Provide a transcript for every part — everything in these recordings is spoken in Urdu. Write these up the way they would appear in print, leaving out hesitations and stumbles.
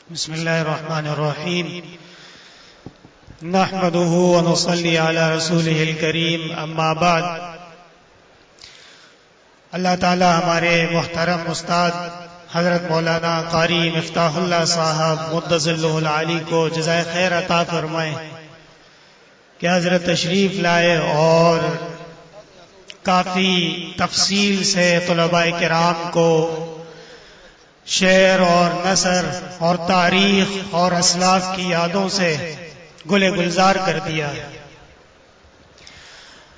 بسم اللہ الرحمن الرحیم نحمده ونصلی علی رسولہ الکریم اما بعد۔ اللہ تعالی ہمارے محترم استاد حضرت مولانا قاری مفتاح اللہ صاحب مدظ اللہ العالی کو جزائے خیر عطا فرمائے کہ حضرت تشریف لائے اور کافی تفصیل سے طلباء کرام کو شعر اور نثر اور تاریخ اور اسلاف کی یادوں سے گلے گلزار کر دیا ہے۔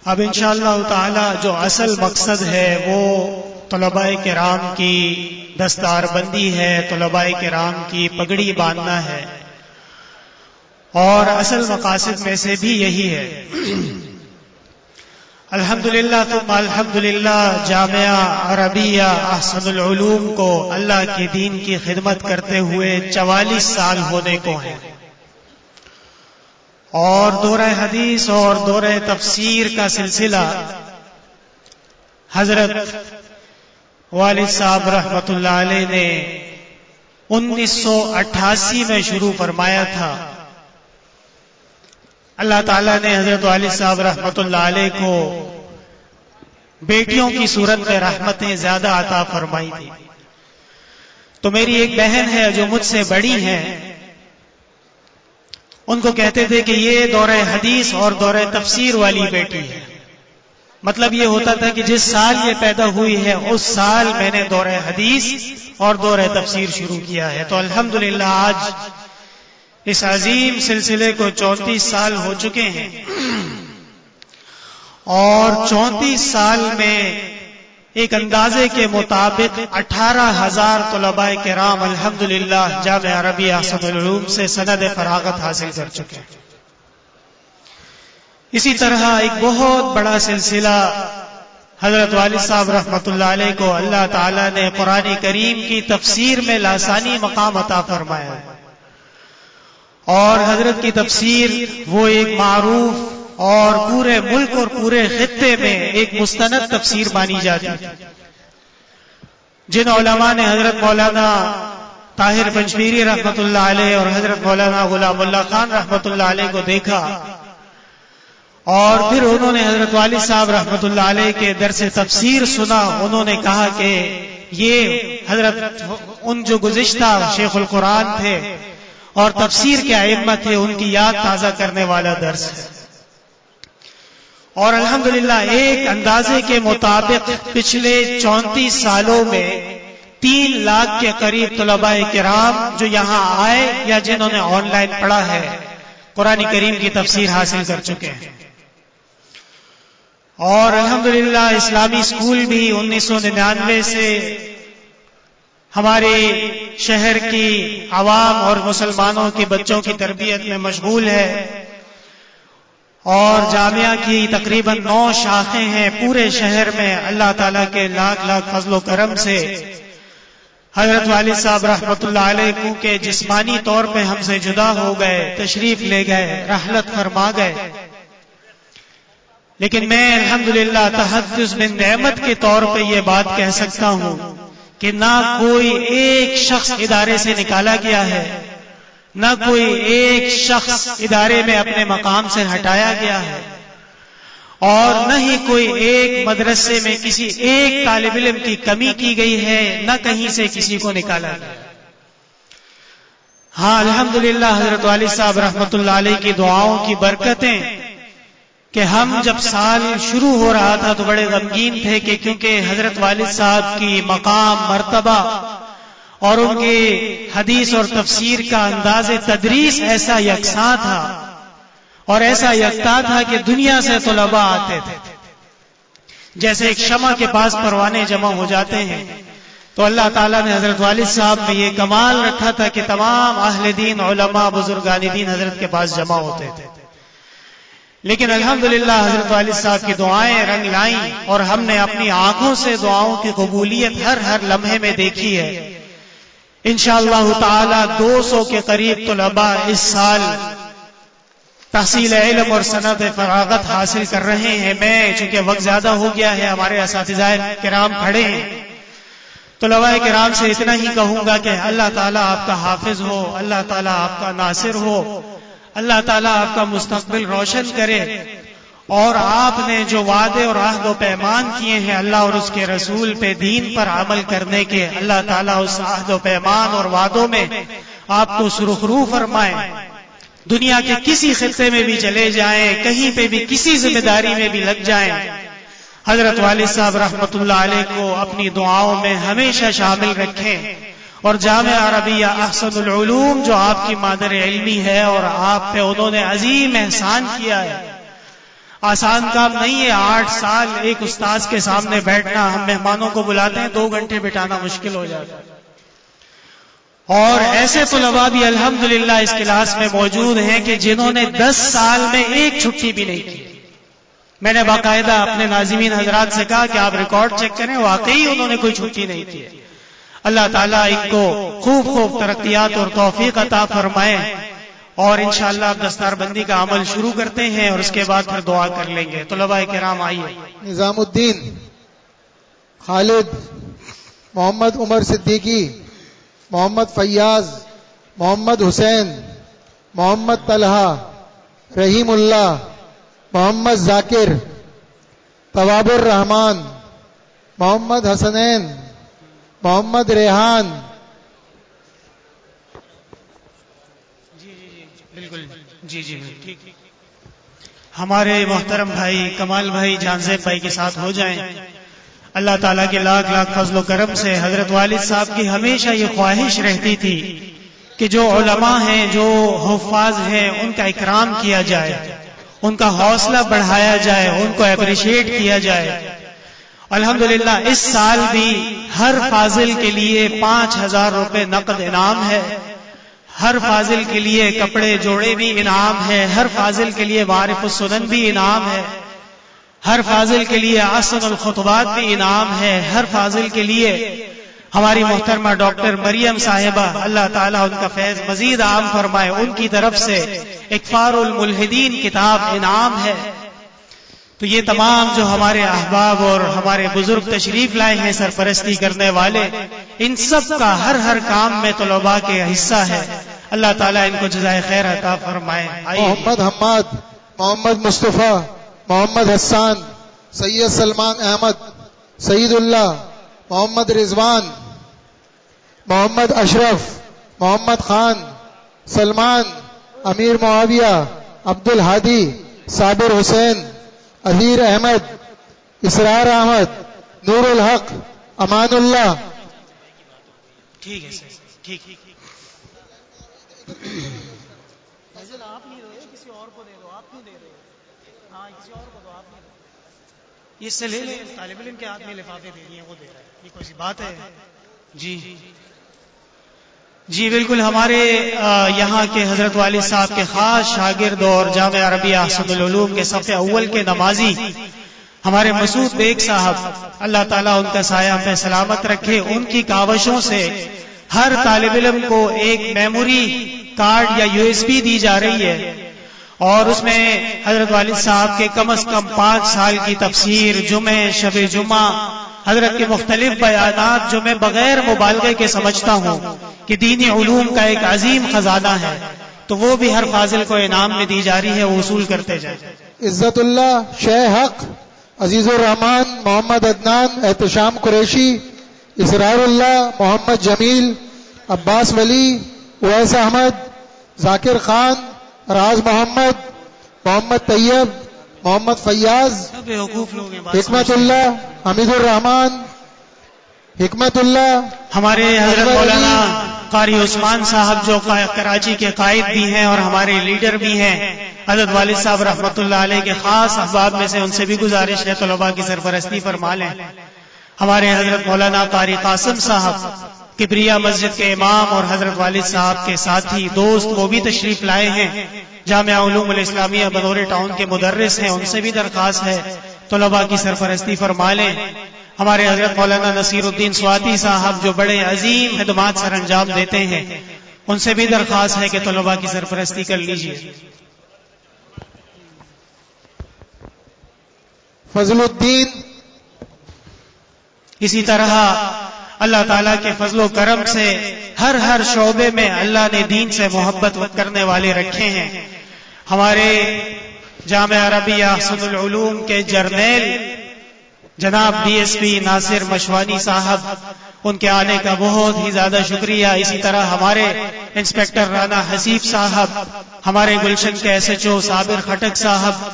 اب انشاءاللہ تعالی جو اصل مقصد ہے وہ طلباء کرام کی دستار بندی ہے، طلباء کرام کی پگڑی باندھنا ہے، اور اصل مقاصد میں سے بھی یہی ہے۔ الحمدللہ ثم الحمدللہ جامعہ عربیہ احسن العلوم کو اللہ کے دین کی خدمت کرتے ہوئے 44 سال ہونے کو ہیں، اور دورہ حدیث اور دورہ تفسیر کا سلسلہ حضرت والد صاحب رحمۃ اللہ علیہ نے 1988 میں شروع فرمایا تھا۔ اللہ تعالیٰ نے حضرت والد صاحب رحمۃ اللہ علیہ کو بیٹیوں کی صورت میں رحمتیں زیادہ عطا فرمائی تھی۔ تو میری ایک بہن ہے جو مجھ سے بڑی ہیں، ان کو کہتے تھے کہ یہ دورہ حدیث اور دورہ تفسیر والی بیٹی ہے۔ مطلب یہ ہوتا تھا کہ جس سال یہ پیدا ہوئی ہے اس سال میں نے دورہ حدیث اور دورہ تفسیر شروع کیا ہے۔ تو الحمدللہ آج اس عظیم سلسلے کو 34 سال ہو چکے ہیں، اور 34 سال میں ایک اندازے کے مطابق 18,000 طلباء کرام الحمدللہ جامعہ عربیہ احسن العلوم سے سند فراغت حاصل کر چکے ہیں۔ اسی طرح ایک بہت بڑا سلسلہ حضرت والد صاحب رحمۃ اللہ علیہ کو اللہ تعالیٰ نے قرآن کریم کی تفسیر میں لاسانی مقام عطا فرمایا ہے، اور حضرت کی تفسیر وہ ایک معروف اور پورے ملک اور پورے خطے میں ایک مستند تفسیر مانی جاتی ہے۔ جن علماء نے حضرت مولانا طاہر پنجپیری رحمۃ اللہ علیہ اور حضرت مولانا غلام اللہ خان رحمۃ اللہ علیہ کو دیکھا، اور پھر انہوں نے حضرت والد صاحب رحمۃ اللہ علیہ کے درس تفسیر سنا، انہوں نے کہا کہ یہ حضرت ان جو گزشتہ شیخ القرآن تھے اور تفسیر کے ائمہ تھے ان کی یاد تازہ کرنے والا درس ہے۔ اور الحمدللہ ایک اندازے کے مطابق پچھلے 34 سالوں میں 3 لاکھ کے قریب طلباء کرام جو یہاں آئے یا جنہوں نے آن لائن پڑھا ہے قرآن کریم کی تفسیر حاصل کر چکے ہیں۔ اور الحمدللہ اسلامی اسکول بھی 1999 سے ہمارے شہر کی عوام اور مسلمانوں کے بچوں کی تربیت میں مشغول ہے، اور جامعہ کی تقریباً 9 شاخیں ہیں پورے شہر میں۔ اللہ تعالیٰ کے لاکھ لاکھ فضل و کرم سے حضرت والد صاحب رحمۃ اللہ علیہ کو کہ جسمانی طور پہ ہم سے جدا ہو گئے، تشریف لے گئے، رحلت فرما گئے، لیکن میں الحمدللہ تحدث من نعمت کے طور پہ یہ بات کہہ سکتا ہوں کہ نہ کوئی ایک شخص ادارے سے نکالا گیا ہے، نہ کوئی ایک شخص ادارے میں اپنے مقام سے ہٹایا گیا ہے، اور نہ ہی کوئی ایک مدرسے میں کسی ایک طالب علم کی کمی کی گئی ہے، نہ کہیں سے کسی کو نکالا گیا۔ ہاں الحمدللہ حضرت والد صاحب رحمۃ اللہ علیہ کی دعاؤں کی برکتیں کہ ہم جب سال شروع ہو رہا تھا تو بڑے غمگین تھے کہ کیونکہ حضرت والد صاحب کی مقام، مرتبہ اور ان کے حدیث اور تفسیر کا انداز تدریس ایسا یکساں تھا اور ایسا یکتا تھا کہ دنیا سے طلباء آتے تھے، جیسے ایک شمع کے پاس پروانے جمع ہو جاتے ہیں۔ تو اللہ تعالیٰ نے حضرت والد صاحب میں یہ کمال رکھا تھا کہ تمام اہل دین، علماء، بزرگان دین حضرت کے پاس جمع ہوتے تھے۔ لیکن الحمدللہ حضرت والد صاحب کی دعائیں رنگ لائیں، اور ہم نے اپنی آنکھوں سے دعاؤں کی قبولیت ہر لمحے میں دیکھی ہے۔ انشاءاللہ تعالی 200 کے قریب طلباء اس سال تحصیل علم اور سند فراغت حاصل کر رہے ہیں۔ میں چونکہ وقت زیادہ ہو گیا ہے، ہمارے اساتذہ کرام کھڑے ہیں، طلباء کرام سے اتنا ہی کہوں گا کہ اللہ تعالیٰ آپ کا حافظ ہو، اللہ تعالیٰ آپ کا ناصر ہو، اللہ تعالیٰ آپ کا مستقبل روشن کرے، اور آپ نے جو وعدے اور عہد و پیمان کیے ہیں اللہ اور اس کے رسول پہ دین پر عمل کرنے کے، اللہ تعالیٰ اس عہد و پیمان اور وعدوں میں آپ کو سرخرو فرمائے۔ دنیا کے کسی خطے میں بھی چلے جائیں، کہیں پہ بھی کسی ذمہ داری میں بھی لگ جائیں، حضرت والد صاحب رحمت اللہ علیہ کو اپنی دعاؤں میں ہمیشہ شامل رکھیں، اور جامعہ عربیہ احسن العلوم جو آپ کی مادر علمی ہے اور آپ پہ انہوں نے عظیم احسان کیا ہے، آسان کام نہیں ہے 8 سال ایک استاذ کے سامنے بیٹھنا۔ ہم مہمانوں کو بلاتے ہیں 2 گھنٹے بٹھانا مشکل ہو جاتا ہے، اور ایسے طلباء بھی الحمدللہ اس کلاس میں موجود ہیں کہ جنہوں نے 10 سال میں ایک چھٹی بھی نہیں کی۔ میں نے باقاعدہ اپنے ناظمین حضرات سے کہا کہ آپ ریکارڈ چیک کریں، واقعی انہوں نے کوئی چھٹی نہیں کی۔ اللہ تعالیٰ ان کو خوب خوب ترقیات اور توفیق عطا فرمائے، اور انشاءاللہ اب دستار بندی کا عمل شروع کرتے ہیں اور اس کے بعد پھر دعا کر لیں گے۔ طلباء کرام آئیے۔ نظام الدین، خالد، محمد عمر صدیقی، محمد فیاض، محمد حسین، محمد طلحہ، رحیم اللہ، محمد ذاکر، طواب الرحمان، محمد حسنین، محمد ریحان۔ بالکل جی ٹھیک۔ ہمارے محترم بھائی کمال بھائی جانزیب بھائی کے ساتھ ہو جائیں۔ اللہ تعالیٰ کے لاکھ لاکھ فضل و کرم سے حضرت والد صاحب کی ہمیشہ یہ خواہش رہتی تھی کہ جو علماء ہیں، جو حفاظ ہیں، ان کا اکرام کیا جائے، ان کا حوصلہ بڑھایا جائے، ان کو اپریشیٹ کیا جائے۔ الحمدللہ اس سال بھی ہر فاضل کے لیے 5000 روپے نقد انعام ہے، ہر فاضل کے لیے کپڑے جوڑے بھی انعام ہے، ہر فاضل کے لیے معارف السنن بھی انعام ہے، ہر فاضل کے لیے احسن الخطبات بھی انعام ہے، ہر فاضل کے لیے ہماری محترمہ ڈاکٹر مریم صاحبہ، اللہ تعالیٰ ان کا فیض مزید عام فرمائے، ان کی طرف سے اکفار الملحدین کتاب انعام ہے۔ تو یہ تمام جو ہمارے احباب اور ہمارے بزرگ تشریف لائے ہیں سرپرستی کرنے والے، ان سب کا ہر کام میں طلباء کے حصہ ہے۔ اللہ تعالیٰ ان کو جزائے خیر عطا فرمائے۔ محمد حماد، محمد مصطفیٰ، محمد حسان، سید سلمان احمد، سعید اللہ، محمد رضوان، محمد اشرف، محمد خان، سلمان، امیر معاویہ، عبد الحادی، صابر حسین، اظہیر احمد، اسرار احمد، نور الحق، امان اللہ۔ ٹھیک ہے سر، ٹھیک۔ آپ نہیں دو، کسی اور کو دے دو، آپ کیوں دے رہے ہو؟ ہاں کسی اور کو دو، آپ نہیں دو، اس سے لے لیں۔ طالب علم کے ہاتھ میں لفافے دے دیے، وہ دے رہا ہے، یہ کوئی سی بات ہے؟ جی بالکل، ہمارے یہاں کے حضرت والد صاحب کے خاص شاگرد اور جامعہ عربیہ احسن العلوم کے صف اول کے نمازی ہمارے مسعود بیگ صاحب، اللہ تعالیٰ ان کا سایہ پہ سلامت رکھے، ان کی کاوشوں سے ہر طالب علم کو ایک میموری کارڈ یا USB دی جا رہی ہے، اور اس میں حضرت والد صاحب کے کم از کم 5 سال کی تفسیر، جمعے، شب جمعہ، حضرت کے مختلف بیانات جو میں بغیر مبالغے کے سمجھتا ہوں کہ دینی علوم کا ایک عظیم خزانہ ہے، تو وہ بھی ہر فاضل کو انعام میں دی جا رہی ہے، وہ وصول کرتے جائیں۔ عزت اللہ، شیخ حق، عزیز الرحمان، محمد عدنان، احتشام قریشی، اسرار اللہ، محمد جمیل، عباس ولی، اویس احمد، ذاکر خان، راز محمد، محمد طیب، محمد فیاض، حکمت اللہ، حمید الرحمان، حکمت اللہ، ہمارے حضرت مولانا قاری عثمان صاحب جو کراچی کے قائد بھی ہیں اور ہمارے لیڈر بھی ہیں، حضرت والد صاحب رحمت اللہ علیہ کے خاص احباب میں سے، ان سے بھی گزارش ہے طلباء کی سرپرستی فرما لیں۔ ہمارے حضرت مولانا قاری قاسم صاحب کبریا مسجد کے امام اور حضرت والد صاحب کے ساتھی دوست، وہ بھی تشریف لائے ہیں، جامعہ علوم الاسلامیہ بنورے ٹاؤن کے مدرس ہیں، ان سے بھی درخواست ہے طلباء کی سرپرستی فرما لیں۔ ہمارے حضرت مولانا نصیر الدین سواتی صاحب جو بڑے عظیم خدمات سر انجام دیتے ہیں، ان سے بھی درخواست ہے کہ طلباء کی سرپرستی کر لیجیے۔ فضل الدین، اسی طرح اللہ تعالیٰ کے فضل و کرم سے ہر شعبے میں اللہ نے دین سے محبت کرنے والے رکھے ہیں. ہمارے جامعہ عربیہ احسن العلوم کے جرنیل جناب ڈی ایس پی ناصر مشوانی صاحب، ان کے آنے کا بہت ہی زیادہ شکریہ. اسی طرح ہمارے انسپیکٹر رانا حسیب صاحب، ہمارے گلشن کے ایس ایچ او صابر خٹک صاحب،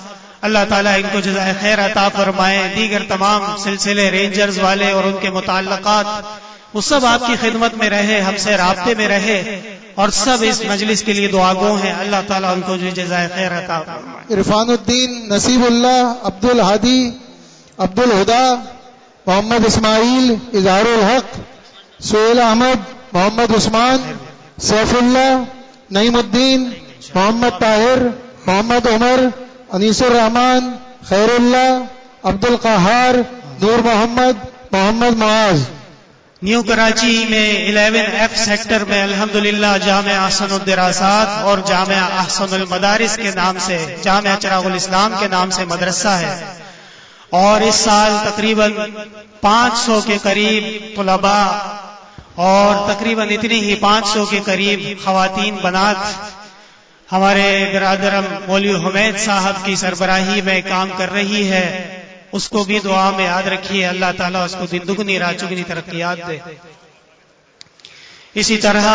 اللہ تعالیٰ ان کو جزائے خیر عطا فرمائے. دیگر تمام سلسلے رینجرز والے اور ان کے متعلقات، وہ سب آپ کی خدمت میں رہے، ہم سے رابطے میں رہے، اور سب اس مجلس کے لیے دعا گو ہیں. اللہ تعالیٰ ان کو جزائے خیر عطا فرمائے. عرفان الدین، نصیب اللہ، عبد الہادی، عبد الہدا، محمد اسماعیل، اظہار الحق، سہیل احمد، محمد عثمان، سیف اللہ، نعیم الدین، محمد طاہر، محمد عمر، انیس الرحمان، خیر اللہ، عبد القہار، نور محمد، محمد معاذ. نیو کراچی میں 11F سیکٹر میں الحمدللہ جامعہ احسن الدراسات اور جامعہ احسن المدارس کے نام سے، جامعہ چراغ الاسلام کے نام سے مدرسہ ہے، اور اس سال تقریباً 500 کے قریب طلباء اور تقریباً اتنی ہی 500 کے قریب خواتین بنات ہمارے برادرم مولوی حمید صاحب کی سربراہی میں کام کر رہی ہے. اس کو بھی دعا میں یاد رکھیے، اللہ تعالیٰ اس کو دن دگنی رات چگنی ترقیات دے. اسی طرح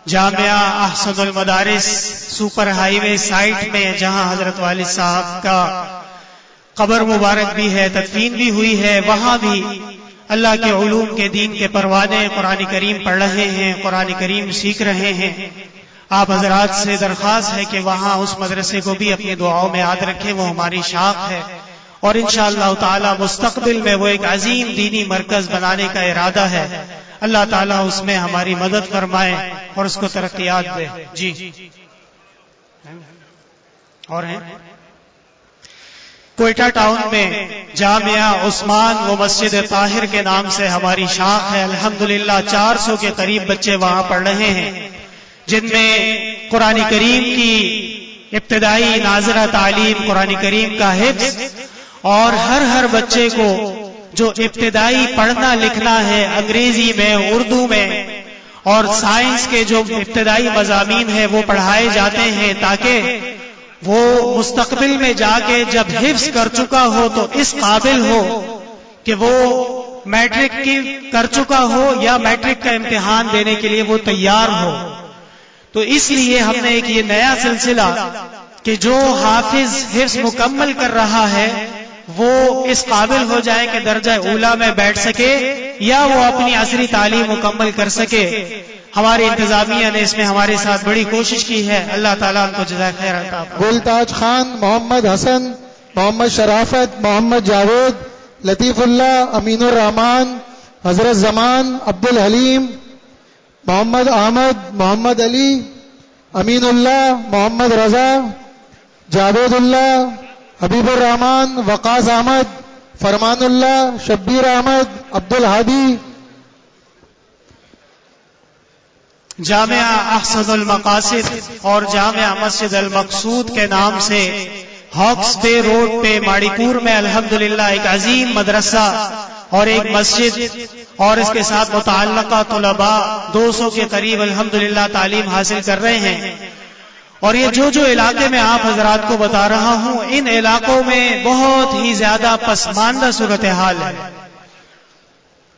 جامعہ احسن المدارس سپر ہائی وے سائٹ میں، جہاں حضرت والد صاحب کا قبر مبارک بھی ہے، تدفین بھی ہوئی ہے، وہاں بھی اللہ کے علوم کے دین کے پروانے قرآن کریم پڑھ رہے ہیں، قرآن کریم سیکھ رہے ہیں. آپ حضرات سے درخواست ہے کہ وہاں اس مدرسے کو بھی اپنی دعاؤں میں یاد رکھیں، وہ ہماری شاخ ہے، اور انشاءاللہ تعالی مستقبل میں وہ ایک عظیم دینی مرکز بنانے کا ارادہ ہے. اللہ تعالیٰ اس میں ہماری مدد فرمائے اور اس کو ترقیات دے. جی اور ہیں کوئٹہ ٹاؤن میں جامعہ عثمان و مسجد طاہر کے نام سے ہماری شاخ ہے. الحمدللہ 400 کے قریب بچے وہاں پڑھ رہے ہیں، جن میں قرآن کریم کی ابتدائی ناظرہ تعلیم، قرآن کریم کا حفظ، اور ہر بچے کو جو ابتدائی پڑھنا لکھنا ہے انگریزی میں، اردو میں، اور سائنس کے جو ابتدائی مضامین ہیں وہ پڑھائے جاتے ہیں، تاکہ وہ مستقبل میں جا کے جب حفظ کر چکا ہو تو اس قابل ہو کہ وہ میٹرک کی کر چکا ہو یا میٹرک کا امتحان دینے کے لیے وہ تیار ہو. تو اس لیے ہم نے ایک یہ نیا سلسلہ کہ جو حافظ حفظ مکمل کر رہا ہے وہ اس قابل ہو جائے کہ درجہ اولا میں بیٹھ سکے یا وہ اپنی عصری تعلیم مکمل کر سکے. ہماری انتظامیہ نے اس میں ہمارے ساتھ بڑی کوشش کی ہے، اللہ تعالیٰ ان کو جزائے خیر عطا فرمائے. گلتاج خان، محمد حسن، محمد شرافت، محمد جاوید، لطیف اللہ، امین الرحمان، حضرت زمان، عبد الحلیم، محمد احمد، محمد علی، امین اللہ، محمد رضا، جاوید اللہ، حبیب الرحمان، وقاص احمد، فرمان اللہ، شبیر احمد، عبد الہادی. جامعہ احسن المقاصد اور جامعہ مسجد المقصود کے نام سے ہاکس بے روڈ پہ ماڑی پور میں الحمدللہ ایک عظیم مدرسہ اور ایک مسجد اور اس کے ساتھ متعلقہ طلباء 200 کے قریب الحمدللہ تعلیم حاصل کر رہے ہیں. اور یہ جو علاقے میں آپ حضرات کو بتا رہا ہوں، ان علاقوں میں بہت ہی زیادہ پسماندہ صورتحال ہے.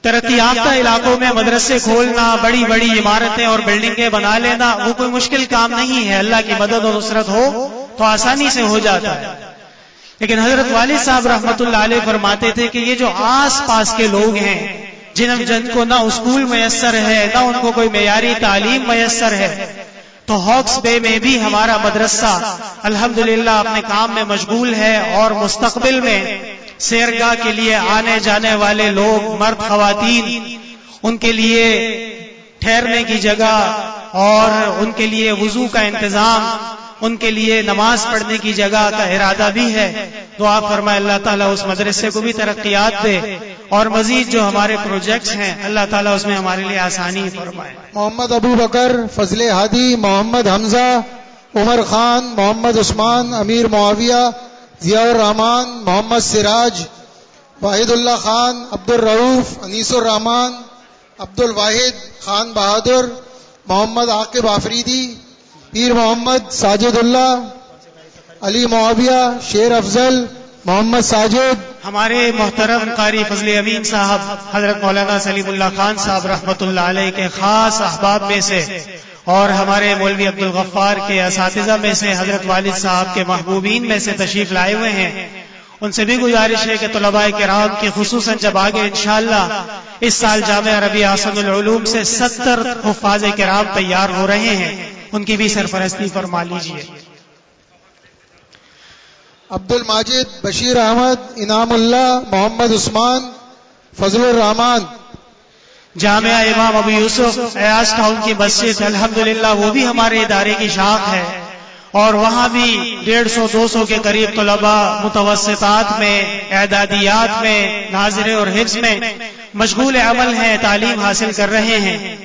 ترقی یافتہ علاقوں میں مدرسے کھولنا، بڑی بڑی عمارتیں اور بلڈنگیں بنا لینا وہ کوئی مشکل کام نہیں ہے. اللہ کی مدد اور نصرت ہو تو آسانی سے ہو جاتا ہے. لیکن حضرت والد صاحب رحمت اللہ علیہ فرماتے تھے کہ یہ جو آس پاس کے لوگ ہیں جن کو نہ اسکول میسر ہے، نہ ان کو کوئی معیاری تعلیم میسر ہے، تو ہاکس بے میں بھی ہمارا مدرسہ الحمدللہ اپنے کام میں مشغول ہے، اور مستقبل میں سیرگاہ کے لیے آنے جانے والے لوگ، مرد خواتین، ان کے لیے ٹھہرنے کی جگہ اور ان کے لیے وضو کا انتظام، ان کے لیے نماز پڑھنے کی جگہ کا ارادہ بھی ہے. دعا فرمائے اللہ تعالیٰ اس مدرسے کو بھی ترقیات دے، اور مزید جو ہمارے پروجیکٹس ہیں اللہ تعالیٰ اس میں ہمارے لیے آسانی فرمائے. محمد ابو بکر، فضل ہادی، محمد حمزہ، عمر خان، محمد عثمان، امیر معاویہ، ضیاء الرحمان، محمد سراج، واحد اللہ خان، عبد الرؤوف، انیس الرحمان، عبد الواحد خان بہادر، محمد عاقب آفریدی، پیر محمد ساجد اللہ، علی معاویہ، شیر افضل، محمد ساجد، ہمارے محترم قاری فضل امین صاحب حضرت مولانا سلیم اللہ خان صاحب رحمۃ اللہ علیہ کے خاص احباب میں سے، اور ہمارے مولوی عبد الغفار کے اساتذہ میں سے حضرت والد صاحب کے محبوبین میں سے تشریف لائے ہوئے ہیں. ان سے بھی گزارش ہے کہ طلباء کرام کی خصوصاً جب آگے انشاءاللہ اس سال جامعہ ربیع احسن العلوم سے 70 حفاظ کرام تیار ہو رہے ہیں، ان کی بھی سرپرستی فرما لیجیے. عبد الماجد، بشیر احمد، انعام اللہ، محمد عثمان، فضل الرحمان. جامعہ امام ابو یوسف ایاز ٹاؤن کی مسجد الحمدللہ وہ بھی ہمارے ادارے کی شاخ ہے، اور وہاں بھی 150-200 کے قریب طلباء متوسطات میں، اعدادیات میں، ناظر اور حفظ میں مشغول عمل ہیں، تعلیم حاصل کر رہے ہیں.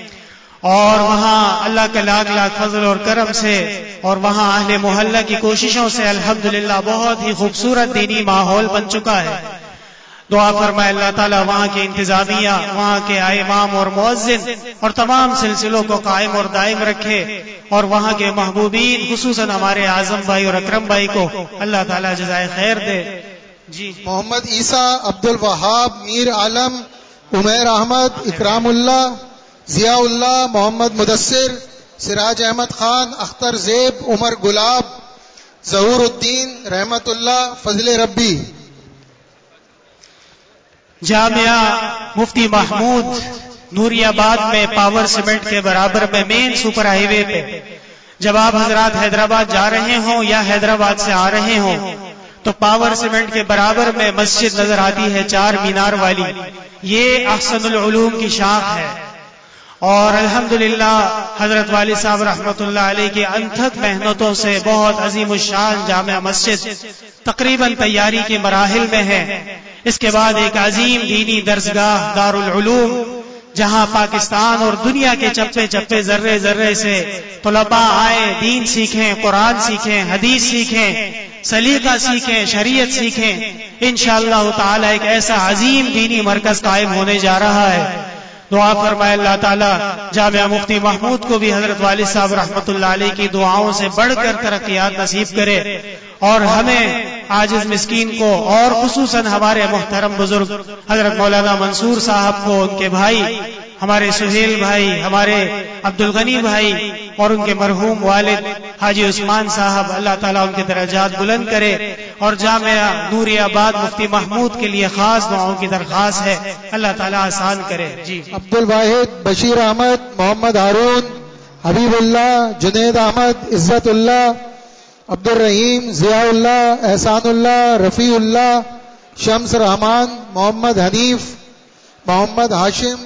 اور وہاں اللہ کا لاکھ لاکھ فضل اور کرم سے، اور وہاں اہل محلہ کی کوششوں سے الحمدللہ بہت ہی خوبصورت دینی ماحول بن چکا ہے. دعا فرمائے اللہ تعالیٰ وہاں کے انتظامیہ، وہاں کے امام اور مؤذن اور تمام سلسلوں کو قائم اور دائم رکھے، اور وہاں کے محبوبین خصوصاً ہمارے اعظم بھائی اور اکرم بھائی کو اللہ تعالیٰ جزائے خیر دے. جی محمد عیسیٰ، عبد الوہاب، میر عالم، عمیر احمد، اکرام اللہ، ضیاء اللہ، محمد مدثر، سراج احمد خان، اختر زیب، عمر گلاب، ظہور الدین، رحمت اللہ، فضل ربی. جامعہ مفتی محمود نوری آباد میں پاور سیمنٹ کے برابر میں مین سپر ہائی وے پہ جب آپ حضرات حیدرآباد جا رہے ہوں یا حیدرآباد سے آ رہے ہوں تو پاور سیمنٹ کے برابر میں مسجد نظر آتی ہے 4 مینار والی. یہ احسن العلوم کی شاخ ہے، اور الحمدللہ حضرت والد صاحب رحمۃ اللہ علیہ کی انتھک محنتوں سے بہت عظیم الشان جامع مسجد تقریباً تیاری کے مراحل میں ہے. اس کے بعد ایک عظیم دینی درسگاہ دارالعلوم، جہاں پاکستان اور دنیا کے چپے چپے ذرے ذرے سے طلباء آئے، دین سیکھیں، قرآن سیکھیں، حدیث سیکھیں، سلیقہ سیکھیں، شریعت سیکھیں. انشاءاللہ تعالی ایک ایسا عظیم دینی مرکز قائم ہونے جا رہا ہے. دعا فرمائے اللہ تعالیٰ جامعہ مفتی محمود کو بھی حضرت والد صاحب رحمۃ اللہ علیہ کی دعاؤں سے بڑھ کر ترقیات نصیب کرے، اور ہمیں عاجز مسکین کو، اور خصوصاً ہمارے محترم بزرگ حضرت مولانا منصور صاحب کو، ان کے بھائی ہمارے سہیل بھائی، ہمارے عبد الغنی بھائی، اور ان کے مرحوم والد حاجی عثمان صاحب، اللہ تعالیٰ ان کے درجات بلند کرے. اور جامعہ نوری آباد مفتی محمود کے لیے خاص دعاؤں کی درخواست ہے، اللہ تعالیٰ آسان کرے. جی عبد الواحد، بشیر احمد، محمد ہارون، حبیب اللہ، جنید احمد، عزت اللہ، عبد الرحیم، ضیاء اللہ، احسان اللہ، رفیع اللہ، شمس رحمان، محمد حنیف، محمد ہاشم،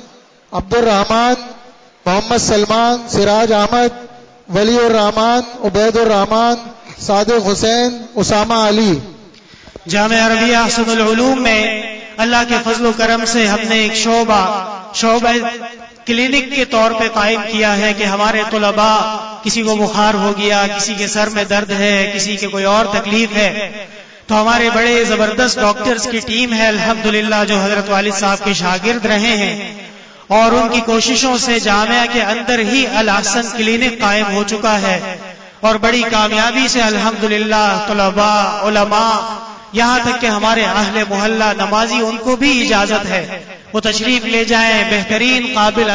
عبد الرحمان، محمد سلمان، سراج احمد، ولی الرحمان، عبید الرحمان، صادق حسین، اسامہ علی. جامعہ ربیع احسن العلوم میں اللہ کے فضل و کرم سے ہم نے ایک شعبہ کلینک کے طور پہ قائم کیا ہے کہ ہمارے طلباء، کسی کو بخار ہو گیا، کسی کے سر میں درد ہے، کسی کے کوئی اور تکلیف ہے، تو ہمارے بڑے زبردست ڈاکٹرز کی ٹیم ہے الحمدللہ جو حضرت والد صاحب کے شاگرد رہے ہیں، اور ان کی کوششوں سے جامعہ کے اندر ہی الاحسن کلینک قائم ہو چکا ہے، اور بڑی کامیابی سے الحمدللہ طلباء، علماء، یہاں تک کہ ہمارے اہل محلہ نمازی، ان کو بھی اجازت ہے وہ تشریف لے جائیں، بہترین قابل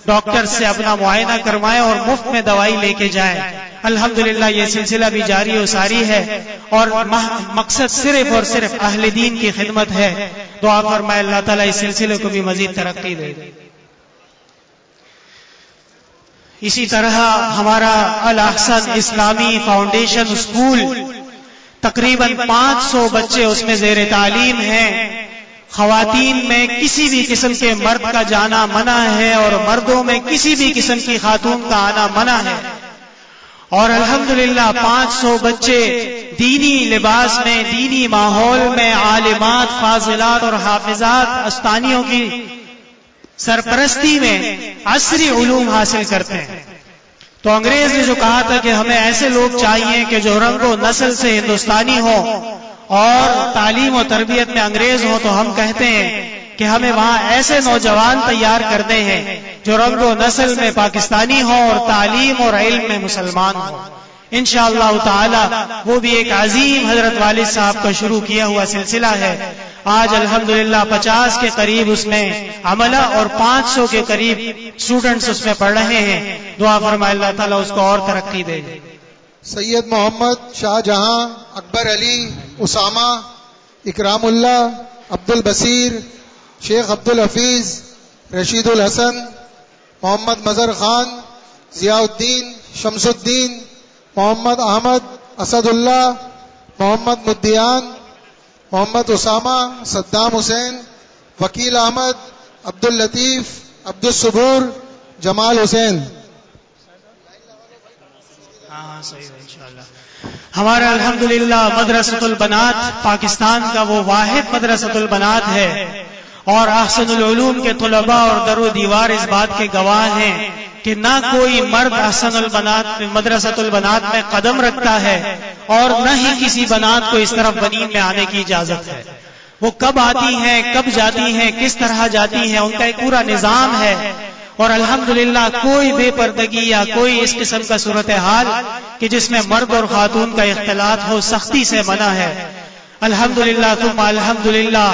ڈاکٹر سے اپنا معائنہ کروائیں اور مفت میں دوائی لے کے جائیں. الحمدللہ یہ سلسلہ بھی جاری و ساری ہے، اور مقصد صرف اور صرف اہل دین کی خدمت ہے. دعا فرمائے اللہ تعالیٰ اس سلسلے کو بھی مزید ترقی دے. اسی طرح ہمارا الاحسن اسلامی فاؤنڈیشن اسکول، تقریباً 500 بچے اس میں زیر تعلیم ہیں. خواتین میں کسی بھی قسم کے مرد کا جانا منع ہے، اور مردوں میں کسی بھی قسم کی خاتون کا آنا منع ہے. اور الحمدللہ 500 بچے دینی لباس میں، دینی ماحول میں، عالمات، فاضلات اور حافظات، استانیوں کی سرپرستی میں عصری علوم حاصل کرتے ہیں. تو انگریز نے جو کہا تھا کہ ہمیں ایسے لوگ چاہیے کہ جو رنگ و نسل سے ہندوستانی ہوں اور تعلیم و تربیت میں انگریز ہوں، تو ہم کہتے ہیں کہ ہمیں وہاں ایسے نوجوان تیار کرنے ہیں جو رنگ و نسل میں پاکستانی ہوں اور تعلیم اور علم میں مسلمان ہوں. انشاءاللہ تعالی وہ بھی ایک عظیم حضرت والد صاحب کا شروع کیا ہوا سلسلہ ہے. آج الحمدللہ 50 کے قریب اس میں عملہ اور 500 کے قریب اسٹوڈنٹس اس میں پڑھ رہے ہیں. دعا فرمائے اللہ تعالیٰ اس کو اور ترقی دے. سید محمد شاہ جہاں، اکبر علی، اسامہ، اکرام اللہ، عبد البصیر، شیخ عبد الحفیظ، رشید الحسن، محمد مظہر خان، ضیاء الدین، شمس الدین، محمد احمد، اسد اللہ، محمد مدیان، محمد اسامہ، صدام حسین، وکیل احمد، عبد اللطیف، عبد الصبور، جمال حسین. ہمارا الحمدللہ مدرسۃ البنات پاکستان کا وہ واحد مدرسۃ البنات ہے، اور احسن العلوم کے طلباء اور در و دیوار اس بات کے گواہ ہیں کہ نہ کوئی مرد احسن البنات مدرسۃ البنات میں قدم رکھتا ہے اور نہ ہی کسی بنات کو اس طرف بنین میں آنے کی اجازت ہے. وہ کب آتی ہیں، کب جاتی ہیں، کس طرح جاتی ہیں، ان کا ایک پورا نظام ہے. اور الحمدللہ کوئی بے پردگی یا کوئی اس قسم کا صورتحال کہ جس میں مرد اور خاتون کا اختلاط ہو سختی سے منع ہے. الحمدللہ ثم الحمدللہ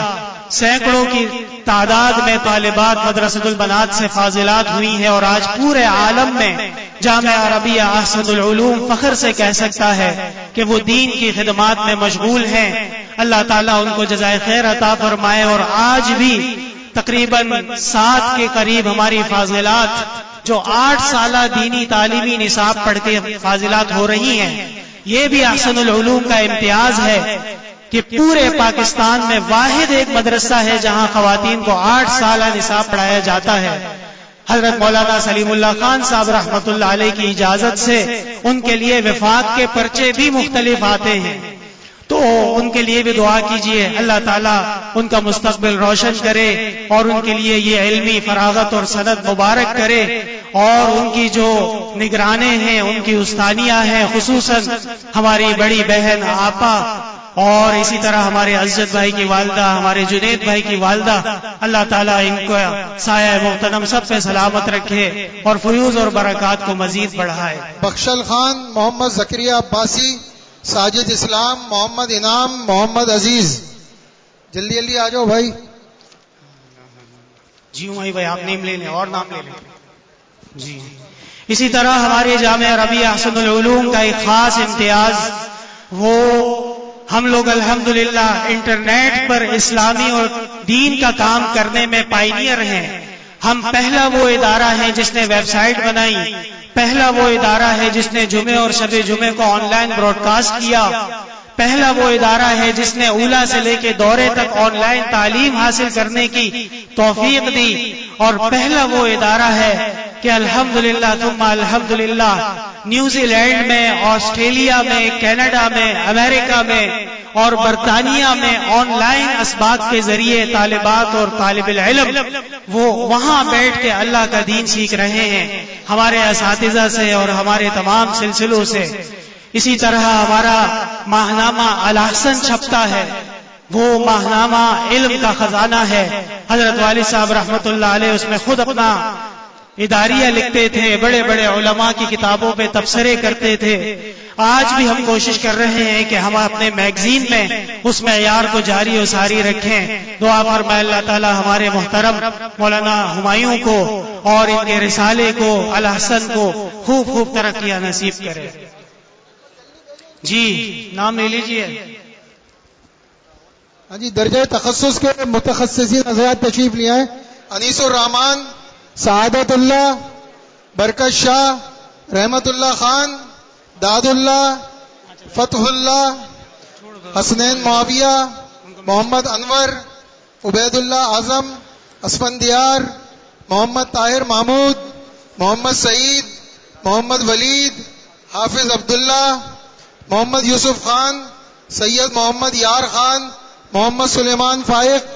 سینکڑوں کی تعداد میں طالبات مدرسۃ البنات سے فاضلات ہوئی ہیں، اور آج پورے عالم میں جامعہ عربیہ احسن العلوم فخر سے کہہ سکتا ہے کہ وہ دین کی خدمات میں مشغول ہیں. اللہ تعالیٰ ان کو جزائے خیر عطا فرمائے. اور آج بھی تقریباً 7 کے قریب ہماری فاضلات جو 8 سالہ دینی تعلیمی نصاب پڑھ کے فاضلات ہو رہی ہیں، یہ بھی احسن العلوم کا امتیاز ہے کہ پورے پاکستان میں واحد ایک مدرسہ ہے جہاں خواتین کو 8 سالہ نصاب پڑھایا جاتا ہے. حضرت مولانا سلیم اللہ خان صاحب رحمۃ اللہ علیہ کی اجازت سے ان کے لیے وفاق کے پرچے بھی مختلف آتے ہیں، تو ان کے لیے بھی دعا کیجئے. اللہ تعالیٰ ان کا مستقبل روشن کرے اور ان کے لیے یہ علمی فراغت اور سند مبارک کرے. اور ان کی جو نگرانیں ہیں، ان کی استانیہ ہیں، خصوصاً ہماری بڑی بہن آپا اور اسی طرح ہمارے عزت بھائی کی والدہ، ہمارے جنید بھائی کی والدہ، اللہ تعالیٰ ان کو سایہ محترم سب پہ سلامت رکھے اور فیوز اور برکات کو مزید بڑھائے. بخشل خان، محمد زکریا عباسی، ساجد اسلام، محمد انعام، محمد عزیز. جلدی جلدی آ جاؤ بھائی. جی بھائی آپ نیم لے لیں اور نام لے لیں. جی اسی طرح ہمارے جامعہ ربیع احسن العلوم کا ایک خاص امتیاز، وہ ہم لوگ الحمدللہ انٹرنیٹ پر اسلامی اور دین کا کام کرنے میں پائنیئر ہیں. ہم پہلا وہ ادارہ ہے جس نے ویب سائٹ بنائی، پہلا وہ ادارہ ہے جس نے جمعے اور شب جمعے کو آن لائن براڈ کاسٹ کیا، پہلا وہ ادارہ ہے جس نے اولا سے لے کے دورے تک آن لائن تعلیم حاصل کرنے کی توفیق دی، اور پہلا وہ ادارہ ہے کہ الحمدللہ ثم الحمدللہ نیوزی لینڈ میں، آسٹریلیا میں، کینیڈا میں، امریکہ میں اور برطانیہ میں آن لائن اسباق کے ذریعے طالبات اور طالب العلم وہ وہاں بیٹھ کے اللہ کا دین سیکھ رہے ہیں ہمارے اساتذہ سے اور ہمارے تمام سلسلوں سے. اسی طرح ہمارا ماہنامہ الاحسن چھپتا ہے، وہ ماہنامہ علم کا خزانہ ہے. حضرت والد صاحب رحمۃ اللہ علیہ اس میں خود اپنا اداریہ لکھتے تھے، بڑے بڑے علماء کی کتابوں پہ تبصرے کرتے تھے. آج بھی ہم کوشش کر رہے ہیں کہ ہم اپنے میگزین میں اس معیار کو جاری و ساری رکھیں. دعا فرمائے اللہ تعالی ہمارے محترم مولانا ہمایوں کو اور ان کے رسالے کو الاحسن کو خوب خوب ترقیاں نصیب کرے. جی نام لے لیجیے. ہاں جی، درجہ تخصص کے متخصصین حضرات تشریف لے آئے. انیس الرحمان، سعادت اللہ، برکت شاہ، رحمت اللہ خان، داد اللہ، فتح اللہ، حسنین معاویہ، محمد انور، عبید اللہ اعظم، اسفندیار، محمد طاہر محمود، محمد سعید، محمد ولید، حافظ عبداللہ، محمد یوسف خان، سید محمد یار خان، محمد سلیمان فائق.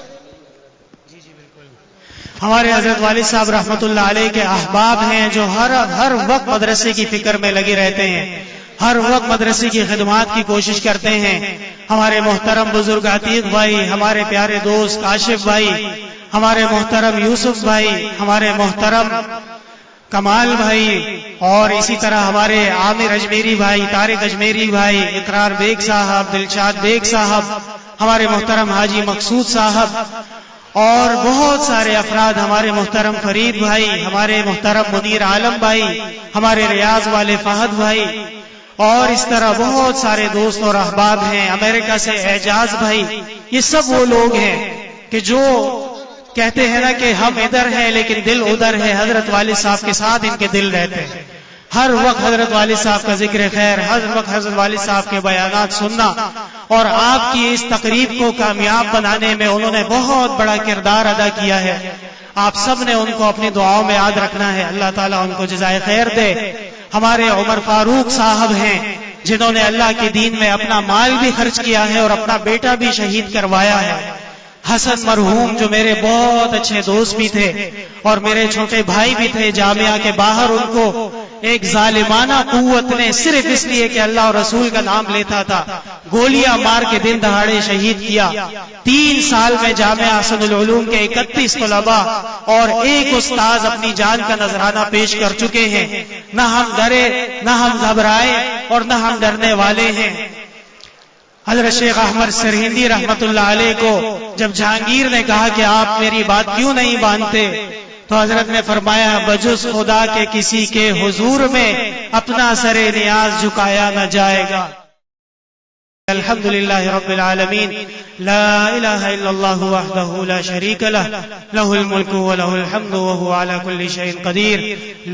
ہمارے حضرت والد صاحب رحمۃ اللہ علیہ کے احباب ہیں جو ہر وقت مدرسے کی فکر میں لگے رہتے ہیں، ہر وقت مدرسے کی خدمات کی کوشش کرتے ہیں. ہمارے محترم بزرگ عتیق بھائی، ہمارے پیارے دوست کاشف بھائی، ہمارے محترم یوسف بھائی، ہمارے محترم کمال بھائی، اور اسی طرح ہمارے عامر اجمیری بھائی، طارق اجمیری بھائی، اقرار بیگ صاحب، دلشاد بیگ صاحب، ہمارے محترم حاجی مقصود صاحب، اور بہت سارے افراد، ہمارے محترم فرید بھائی، ہمارے محترم منیر عالم بھائی، ہمارے ریاض والے فہد بھائی، اور اس طرح بہت سارے دوست اور احباب ہیں، امریکہ سے اعجاز بھائی. یہ سب وہ لوگ ہیں کہ جو کہتے ہیں نا کہ ہم ادھر ہیں لیکن دل ادھر ہے. حضرت والد صاحب کے ساتھ ان کے دل رہتے ہیں. ہر وقت حضرت والد صاحب کا ذکر خیر، ہر وقت حضرت والد صاحب کے بیانات سننا، اور آپ کی اس تقریب کو کامیاب بنانے میں انہوں نے بہت بڑا کردار ادا کیا ہے. آپ سب نے ان کو اپنی دعاؤں میں یاد رکھنا ہے. اللہ تعالیٰ ان کو جزائے خیر دے. ہمارے عمر فاروق صاحب ہیں جنہوں نے اللہ کے دین میں اپنا مال بھی خرچ کیا ہے اور اپنا بیٹا بھی شہید کروایا ہے. حسن مرحوم جو میرے بہت اچھے دوست بھی تھے اور میرے چھوٹے بھائی بھی تھے، جامعہ کے باہر ان کو ایک ظالمانہ قوت نے صرف اس لیے کہ اللہ اور رسول کا نام لیتا تھا گولیاں مار کے دن دہاڑے شہید کیا. 3 سال میں جامعہ حسن العلوم کے 31 طلباء اور 1 استاذ اپنی جان کا نذرانہ پیش کر چکے ہیں. نہ ہم ڈرے، نہ ہم گھبرائے، اور نہ ہم ڈرنے والے ہیں. حضرت شیخ احمد سرہندی رحمت اللہ علیہ کو جب جہانگیر نے کہا کہ آپ میری بات کیوں نہیں مانتے، تو حضرت نے فرمایا بجز خدا کے کسی کے حضور میں اپنا سر نیاز جھکایا نہ جائے گا. الحمد للہ رب العالمین، لا الہ الا اللہ وحدہ لا شریک لہ، لہ الملک ولہ الحمد وہو علی کل شیء قدیر.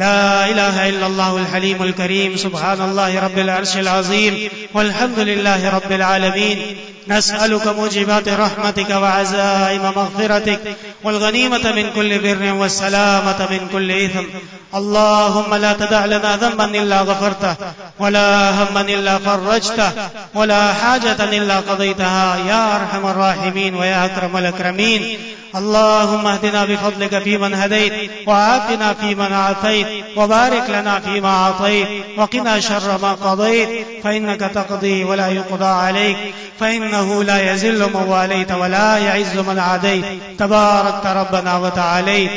لا الہ الا اللہ الحلیم الکریم، سبحان اللہ رب العرش العظیم، والحمد للہ رب العالمین. نسألك موجبات رحمتك وعزائم مغفرتك والغنيمة من كل بر والسلامة من كل إثم. اللهم لا تدع لنا ذنبا إلا غفرته ولا هما إلا فرجته ولا حاجة إلا قضيتها يا أرحم الراحمين ويا أكرم الأكرمين. اللهم اهدنا بفضلك فيمن هديت، وعافنا فيمن عافيت، وبارك لنا فيما أعطيت، وقنا شر ما قضيت، فإنك تقضي ولا يقضى عليك، فإنه لا يذل من واليت ولا يعز من عاديت، تباركت ربنا وتعاليت.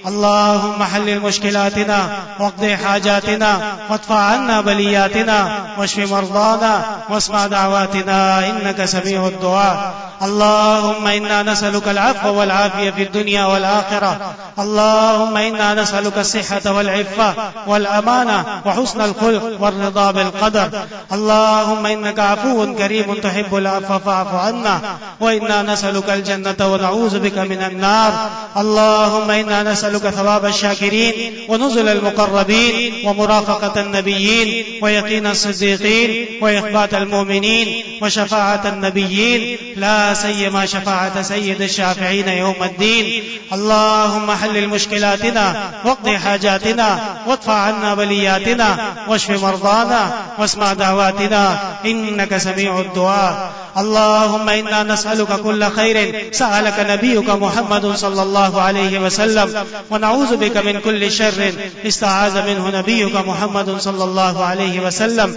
اللهم حلل مشكلاتنا واقض حاجاتنا وادفع عنا بلياتنا واشف مرضانا واسمع دعواتنا إنك سميع الدعاء. اللهم إنا نسألك العفو والعافية في الدنيا والآخرة. اللهم إنا نسألك الصحة والعفة والأمانة وحسن الخلق والرضا بالقدر. اللهم إنك عفو كريم تحب العفو فاعف عنا. وإنا نسألك الجنة ونعوذ بك من النار. اللهم إنا نسألك ثواب الشاكرين ونزل المقربين ومرافقة النبيين ويقين الصديقين وإخبات المؤمنين وشفاعة النبيين، لا سيما شفاعة سيد الشافعين يوم الدين. اللهم حلل مشكلاتنا واقض حاجاتنا وادفع عنا بلياتنا واشف مرضانا واسمع دعواتنا إنك سميع الدعاء. اللهم إنا نسألك كل خير سألك نبيك محمد صلى الله عليه وسلم، ونعوذ بك من كل شر استعاذ منه نبيك محمد صلى الله عليه وسلم.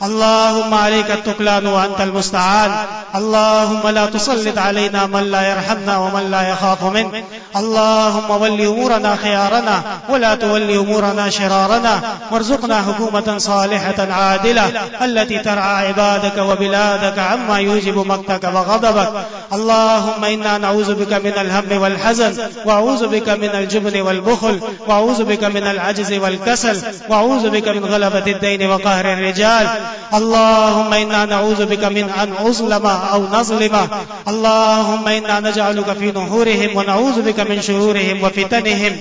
اللهم عليك التكلان وأنت المستعان. اللهم لا تسلط علينا من لا يرحمنا ومن لا يخاف منك. اللهم ول أمورنا خيارنا ولا تول أمورنا شرارنا، وارزقنا حكومة صالحة عادلة التي ترعى عبادك وبلادك عما يوجب مقتك وغضبك. اللهم إنا نعوذ بك من الهم والحزن، وأعوذ بك من الجبن والبخل، وأعوذ بك من العجز والكسل، وأعوذ بك من غلبة الدين وقهر الرجال. اللهم إنا نعوذ بك من أن أظلم أو نظلم. اللهم إنا نجعلك في نحورهم ونعوذ بك من شرورهم وفتنهم.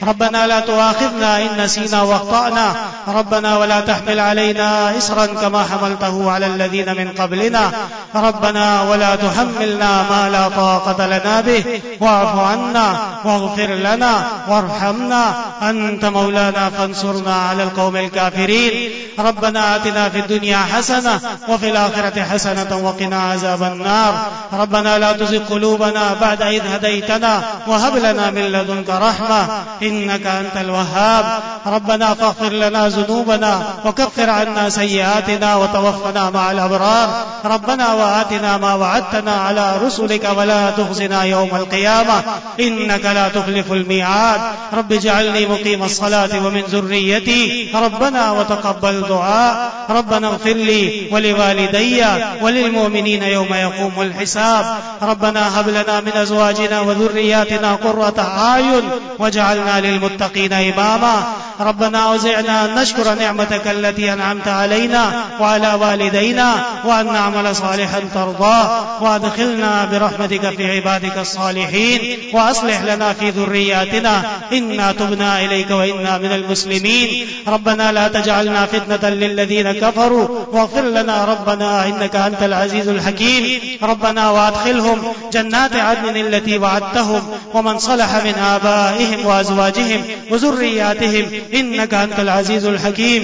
ربنا لا تؤاخذنا إن نسينا واخطأنا. ربنا ولا تحمل علينا إصرا كما حملته على الذين من قبلنا. ربنا ولا تحملنا ما لا طاقة لنا به، واعف عنا واغفر لنا وارحمنا، أنت مولانا فانصرنا على القوم الكافرين. ربنا آتنا في الدنيا الدنيا حسنة وفي الآخرة حسنة وقنا عذاب النار. ربنا لا تزغ قلوبنا بعد إذ هديتنا وهب لنا من لدنك رحمة إنك أنت الوهاب. ربنا فاغفر لنا ذنوبنا وكفر عنا سيئاتنا وتوفنا مع الأبرار. ربنا وآتنا ما وعدتنا على رسلك ولا تخزنا يوم القيامة إنك لا تخلف الميعاد. رب اجعلني مقيم الصلاة ومن ذريتي ربنا وتقبل دعاء. ربنا اغفر لي ولوالدي وللمؤمنين يوم يقوم الحساب. ربنا هب لنا من أزواجنا وذرياتنا قرة أعين واجعلنا للمتقين إماما. ربنا أوزعنا أن نشكر نعمتك التي أنعمت علينا وعلى والدينا وأن نعمل صالحا ترضاه وأدخلنا برحمتك في عبادك الصالحين وأصلح لنا في ذرياتنا إنا تبنا إليك وإنا من المسلمين. ربنا لا تجعلنا فتنة للذين كفروا واغفر لنا ربنا إنك أنت العزيز الحكيم. ربنا وأدخلهم جنات عدن التي وعدتهم ومن صلح من آبائهم وأزواجهم وذرياتهم إنك أنت العزيز الحكيم.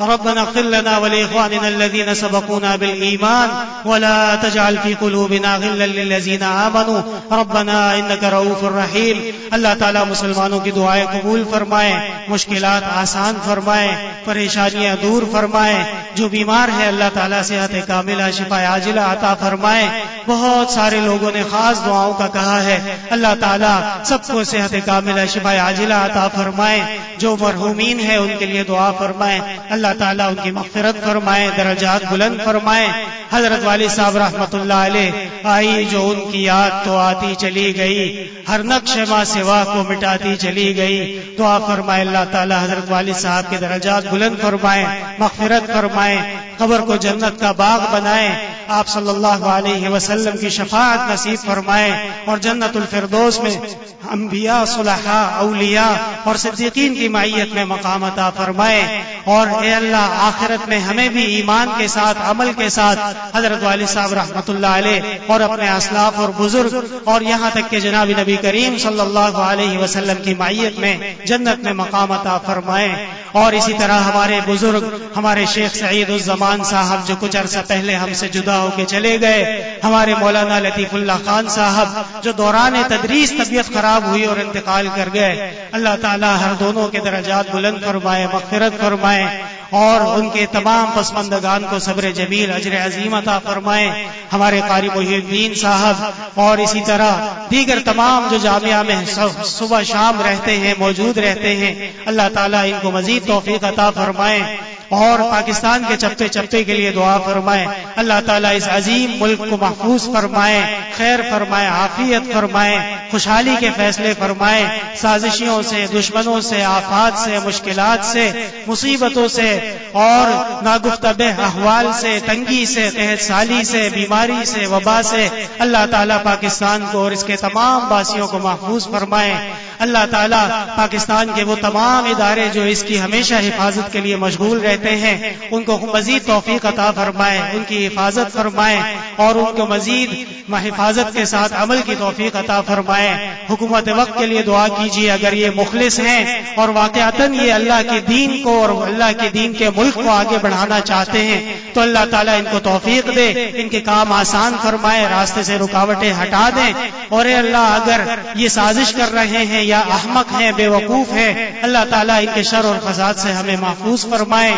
ربنا اغفر لنا ولإخواننا الذين سبقونا بالإيمان ولا تجعل في قلوبنا غلا للذين آمنوا ربنا إنك رؤوف رحیم. اللہ تعالیٰ مسلمانوں کی دعائیں قبول فرمائے، مشکلات آسان فرمائے، پریشانیاں دور فرمائے. جو بیمار ہے اللہ تعالیٰ صحت کاملہ شفا عاجلہ عطا فرمائے. بہت سارے لوگوں نے خاص دعاؤں کا کہا ہے، اللہ تعالیٰ سب کو صحت کاملہ شفا عاجلہ عطا فرمائے. جو مرحومین ہیں ان کے لیے دعا فرمائے، اللہ تعالیٰ ان کی مغفرت فرمائے، درجات بلند فرمائے. حضرت والد صاحب رحمت اللہ علیہ آئی جو ان کی یاد تو آتی چلی گئی، ہر نقش ما سوا کو مٹاتی چلی گئی. دعا فرمائے اللہ تعالیٰ حضرت والد صاحب کے درجات بلند فرمائے، مغفرت فرمائے، قبر کو جنت کا باغ بنائے، آپ صلی اللہ علیہ وسلم کی شفاعت نصیب فرمائے اور جنت الفردوس میں انبیاء، صلحاء، اولیاء اور صدیقین کی معیت میں مقام عطا فرمائے. اور اے اللہ آخرت میں ہمیں بھی ایمان کے ساتھ، عمل کے ساتھ حضرت والد صاحب رحمت اللہ علیہ اور اپنے اسلاف اور بزرگ اور یہاں تک کہ جناب نبی کریم صلی اللہ علیہ وسلم کی معیت میں جنت میں مقام عطا فرمائے. اور اسی طرح ہمارے بزرگ، ہمارے شیخ سعید الزمان صاحب جو کچھ عرصہ پہلے ہم سے جدا ہو کے چلے گئے، ہمارے مولانا لطیف اللہ خان صاحب جو دوران تدریس طبیعت خراب ہوئی اور انتقال کر گئے، اللہ تعالیٰ ہر دونوں کے درجات بلند فرمائے، مغفرت فرمائے اور ان کے تمام پسماندگان کو صبر جمیل، اجر عظیم عطا فرمائے. ہمارے قاری محی الدین صاحب اور اسی طرح دیگر تمام جو جامعہ میں صبح شام رہتے ہیں، موجود رہتے ہیں، اللہ تعالیٰ ان کو مزید توفیق عطا فرمائے اور پاکستان کے چپے چپے کے لیے دعا فرمائے. اللہ تعالیٰ اس عظیم ملک کو محفوظ فرمائے، خیر فرمائے، عافیت فرمائے، خوشحالی کے فیصلے فرمائے، سازشیوں سے، دشمنوں سے، آفات سے، مشکلات سے، مصیبتوں سے اور ناگفتہ بہ احوال سے، تنگی سے، قحط سالی سے، بیماری سے، وبا سے اللہ تعالیٰ پاکستان کو اور اس کے تمام باسیوں کو محفوظ فرمائے. اللہ تعالیٰ پاکستان کے وہ تمام ادارے جو اس کی ہمیشہ حفاظت کے لیے مشغول رہتے ہیں ان کو مزید توفیق عطا فرمائے، ان کی حفاظت فرمائے اور ان کو مزید حفاظت کے ساتھ عمل کی توفیق عطا فرمائے. حکومت وقت کے لیے دعا کیجیے، اگر یہ مخلص ہیں اور واقعتاً یہ اللہ کے دین کو اور اللہ کے دین کے ملک کو آگے بڑھانا چاہتے ہیں تو اللہ تعالیٰ ان کو توفیق دے، ان کے کام آسان فرمائے، راستے سے رکاوٹیں ہٹا دیں. اور اے اللہ اگر یہ سازش کر رہے ہیں یا احمق ہیں، بے وقوف ہیں، اللہ تعالیٰ ان کے شر اور فساد سے ہمیں محفوظ فرمائے.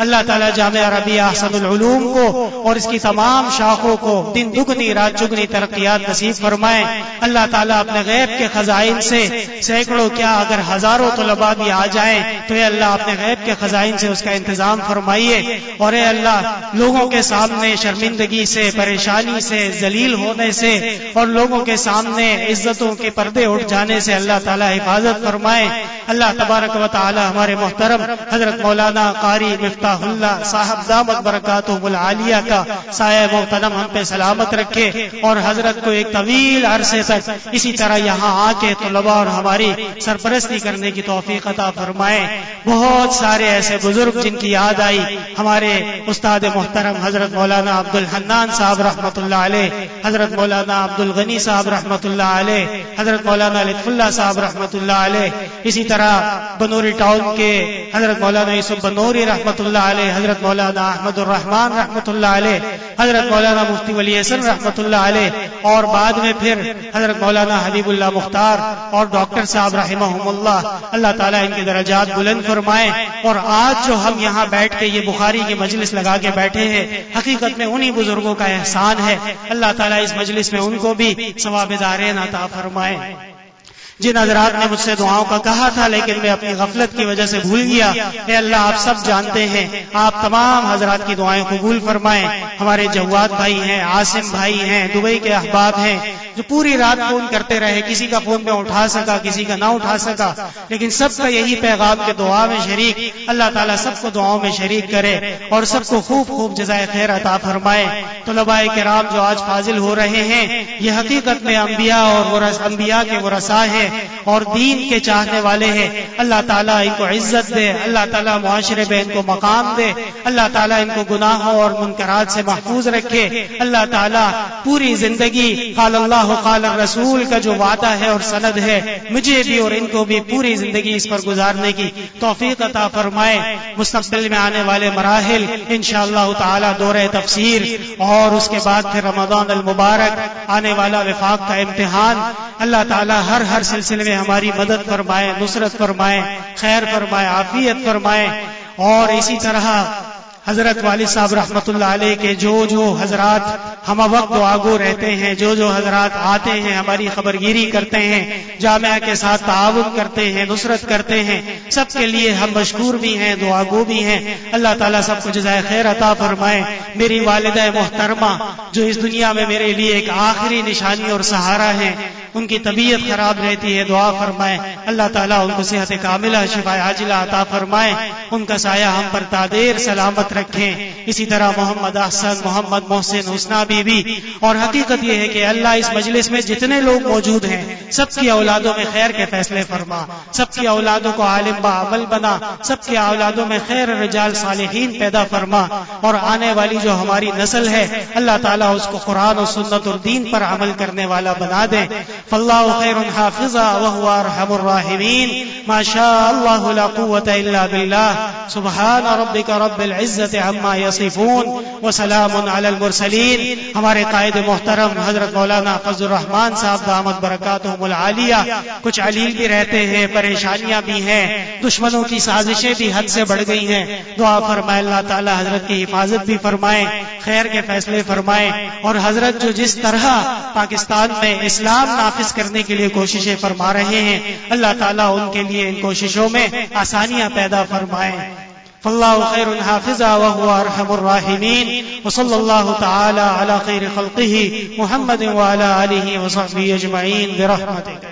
اللہ تعالیٰ جامعہ عربیہ احسن العلوم کو اور اس کی تمام شاخوں کو دن دگنی رات چگنی ترقیات نصیب فرمائے. اللہ تعالیٰ اپنے غیب کے خزائن سے سینکڑوں کیا اگر ہزاروں طلباء بھی آ جائیں تو اے اللہ اپنے غیب کے خزائن سے اس کا انتظام فرمائیے. اور اے اللہ لوگوں کے سامنے شرمندگی سے، پریشانی سے، ذلیل ہونے سے اور لوگوں کے سامنے عزتوں کے پردے اٹھ جانے سے اللہ تعالیٰ حفاظت فرمائے. اللہ تبارک و تعالی ہمارے محترم حضرت مولانا قاری مفتاح اللہ صاحب دامت برکاتہم العالیہ کا سایہ محترم ہم پہ سلامت رکھے اور حضرت کو ایک طویل عرصے تک اسی طرح یہاں آ کے طلباء اور ہماری سرپرستی کرنے کی توفیق عطا فرمائے. بہت سارے ایسے بزرگ جن کی یاد آئی، ہمارے استاد محترم حضرت مولانا عبد الحنان صاحب رحمۃ اللہ علیہ، حضرت مولانا عبد الغنی صاحب رحمۃ اللہ علیہ، حضرت مولانا لطف اللہ صاحب رحمۃ اللہ علیہ، اسی طرح بنوری ٹاؤن کے حضرت مولانا یوسف بنوری رحمۃ اللہ اللہ علیہ، حضرت مولانا احمد الرحمان رحمۃ اللہ علیہ، حضرت مولانا مفتی ولی حسن رحمۃ اللہ علیہ، اور بعد میں پھر حضرت مولانا حبیب اللہ مختار اور ڈاکٹر صاحب رحمہم اللہ، اللہ تعالیٰ ان کے درجات بلند فرمائے۔ اور آج جو ہم یہاں بیٹھ کے یہ بخاری کی مجلس لگا کے بیٹھے ہیں، حقیقت میں انہی بزرگوں کا احسان ہے، اللہ تعالیٰ اس مجلس میں ان کو بھی ثواب دارین عطا فرمائے۔ جن حضرات نے مجھ سے دعاؤں کا کہا تھا لیکن میں اپنی غفلت کی وجہ سے بھول گیا، اے اللہ آپ سب جانتے ہیں، آپ تمام حضرات کی دعائیں قبول فرمائیں۔ ہمارے جواد بھائی ہیں، عاصم بھائی ہیں، دبئی کے احباب ہیں جو پوری رات فون کرتے رہے، کسی کا فون میں اٹھا سکا، کسی کا نہ اٹھا سکا، لیکن سب کا یہی پیغام کہ دعا میں شریک، اللہ تعالیٰ سب کو دعاؤں میں شریک کرے اور سب کو خوب خوب جزائے خیر عطا فرمائے۔ طلباء کرام جو آج فاضل ہو رہے ہیں، یہ حقیقت میں انبیاء اور انبیاء کے ورثاء ہیں اور دین کے چاہنے والے ہیں، اللہ تعالیٰ ان کو عزت دے، اللہ تعالیٰ معاشرے میں ان کو مقام دے، اللہ تعالیٰ ان کو گناہوں اور منکرات سے محفوظ رکھے، اللہ تعالیٰ پوری زندگی قال اللہ قال الرسول کا جو وعدہ ہے اور سند ہے، مجھے بھی اور ان کو بھی پوری زندگی اس پر گزارنے کی توفیق عطا فرمائے۔ مستقبل میں آنے والے مراحل انشاءاللہ تعالیٰ دورہ تفسیر اور اس کے بعد پھر رمضان المبارک، آنے والا وفاق کا امتحان، اللہ تعالیٰ ہر سلسلے میں ہماری مدد فرمائے، نصرت فرمائے، خیر فرمائے، عافیت فرمائے۔ اور اسی طرح حضرت والد صاحب رحمۃ اللہ علیہ کے جو حضرات ہم وقت دعاگو رہتے ہیں، جو حضرات آتے ہیں، ہماری خبرگیری کرتے ہیں، جامعہ کے ساتھ تعاون کرتے ہیں، نصرت کرتے ہیں، سب کے لیے ہم مشکور بھی ہیں، دعاگو بھی ہیں، اللہ تعالیٰ سب کو جزائے خیر عطا فرمائے۔ میری والدہ محترمہ جو اس دنیا میں میرے لیے ایک آخری نشانی اور سہارا ہے، ان کی طبیعت خراب رہتی ہے، دعا فرمائے، اللہ تعالیٰ ان کو صحت کاملہ، شفا عاجلہ عطا فرمائے، ان کا سایہ ہم پر تادیر سلامت رکھیں۔ اسی طرح محمد احسن، محمد محسن، حسنہ بی بی، اور حقیقت یہ ہے کہ اللہ اس مجلس میں جتنے لوگ موجود ہیں سب کی اولادوں میں خیر کے فیصلے فرما، سب کی اولادوں کو عالم با عمل بنا، سب کی اولادوں میں خیر رجال صالحین پیدا فرما، اور آنے والی جو ہماری نسل ہے اللہ تعالیٰ اس کو قرآن و سنت اور دین پر عمل کرنے والا بنا دے۔ فاللہ خیر حافظا وهو ارحم الراحمین، ما شاء اللہ لا قوة الا باللہ، سبحان ربک رب العزت عما یصفون وسلام علی المرسلین۔ ہمارے قائد محترم حضرت مولانا فضل الرحمان صاحب دامت برکاتہم العالیہ کچھ علیل بھی رہتے ہیں، پریشانیاں بھی ہیں، دشمنوں کی سازشیں بھی حد سے بڑھ گئی ہیں، دعا فرمائے اللہ تعالی حضرت کی حفاظت بھی فرمائے، خیر کے فیصلے فرمائے، اور حضرت جو جس طرح پاکستان میں اسلام نافذ کرنے کے لیے کوششیں فرما رہے ہیں، اللہ تعالیٰ ان کے لیے ان کوششوں میں آسانیاں پیدا فرمائے۔ فاللہ خیر حافظا وهو ارحم الراحمین، وصلی اللہ تعالی علی خیر خلقہ محمد وعلی آلہ وصحبہ اجمعین برحمتک۔